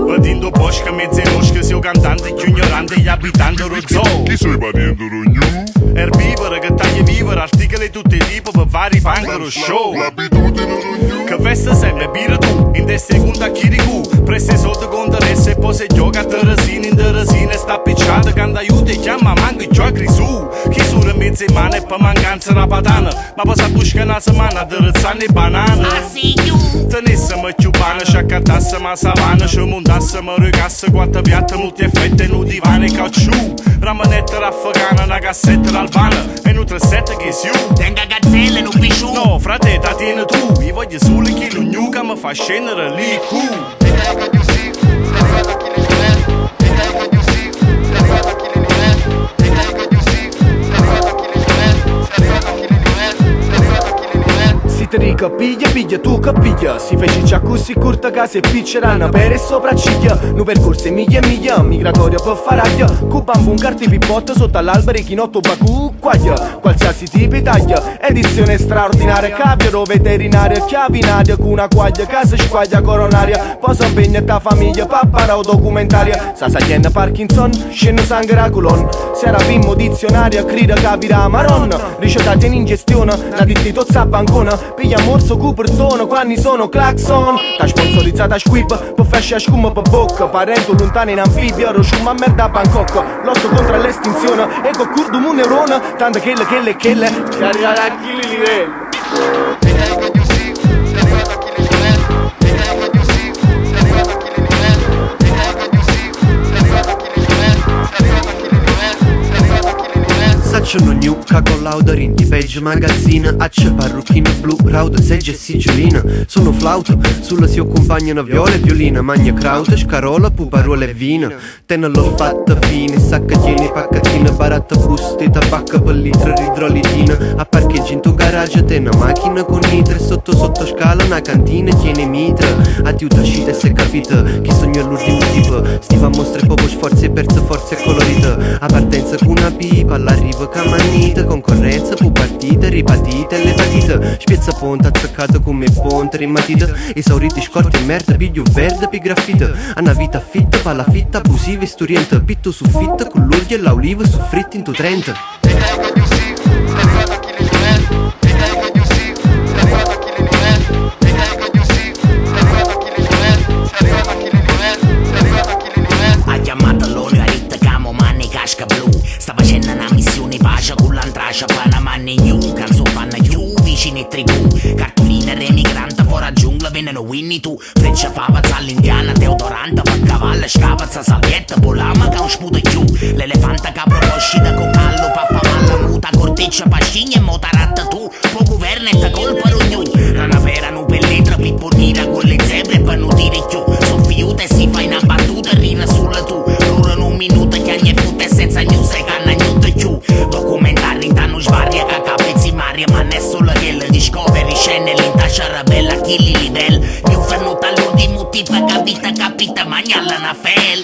Batindo bosca, mezze rosca, seu cantante più ignorante e abitante lo zoo. Chi sei batindo rognu? Erbivora che taglia vivere, articoli tutti i tipi per vari pangaro show. L'abitudine rognu? Che festa sempre birra tu, in te seconda chiricu. Preste sotto con interesse e poi se gioca a terrazina, in terrazina sta appicciata. Quando aiuta e chiama manco i giochi su. Chi sulla mezza in mano e per mancanza la patana. Ma poi sa busca una settimana, terrazzane e banana. Tenessimo più pane, sciaccattassimo a savana. Ci montassimo, regasse, quattro piatte, molti effetti, in un divano e cacciù. Ramanetta raffagana, una cassetta d'albana. E un 37 che si u. Tenga gazzelle, non pisciù. No, frate, ta tieni tu. Io voglio solo chi lo gnuca mi fa scendere lì, cu. Rica, piglia, tu capiglia. Si fece già così corta casa e piccerana per e sopracciglia. Nu percorse miglia e miglia, migratorio per faraglia. Cu bambu un carti pippotto sotto all'albero e chinotto bacu quaglia. Qualsiasi tipo taglia, edizione straordinaria. Caviaro veterinario, chiavinaria con una quaglia. Casa squaglia coronaria, posa impegna ta famiglia. Pappara o documentaria, sa saglienda Parkinson, sceno sangue colon. Se era primo dizionario, crida capirà maron. Ricettate in ingestione, la dittito zappancona. Piglia morso cu per tono, quando sono claxon. Ta sponsorizzata squib, per fascia scuma per bocca. Parento lontano in anfibio, rosciuma merda a Bangkok. Lotto contro l'estinzione, ecco curdo un neurone. Tanto che carica da chili livelli. Saccio non gnucca con l'audarin di Page Magazine. Accia parrucchino blu, rauda seggia e sigillina. Sono flauto, sulla si accompagnano viola e violina. Magna kraut, scarola, puparola e vino. Tena l'olfatto fine, sacca tieni paccatina. Baratta buste, tabacca per litro, ridrolitina. A parcheggi in tuo garage, te una macchina con nitre. Sotto scala, una cantina, tiene mitra. Aiuta scita se capita, chi sogna l'ultimo tipo. Stiva mostra proprio sforzi e persa forza e colorita. A partenza con una pipa, all'arrivo camanita. Concorrenza, pu partita, ripatita, le patite. Spiezza ponta, azzeccata come ponte, rimatita. Esauriti, scorti e merda, piglio verde, pi graffita. A una vita fitta, palla fitta, abusiva e sturienta. Pitto su fitta, con l'olio e l'oliva su fritti in tu 30. Ha chiamato l'olio a ritta, camo, manni, casca blu. Sta facendo una missione pace con l'antracia, Panama e New. Canzo fanno più vicini e tribù. Cartoline, remigrante, fuori a giungla, vennero Winnie tu. Freccia favazza all'indiana, deodorante, per cavallo, scavazza, salvietta, polama, che un sputo giù. L'elefante capro uscita con callo, pappa malla muta, corteccia, pascigna e motaratta tu. Po governo e te colpa rognu. Una vera nu pelletra, pippo nera con le zebre per non dire più. Soffiuta e si fa in battuta, rira sulla tu. Loro un minuto che ogni puta è senza news e canna niente più. Documentari intanno svaria, caca pezzi maria, ma non è solo che le discovery scene, l'intascia bella, chi li livelli. Io fanno tallo di muti, capita, magna la nafel.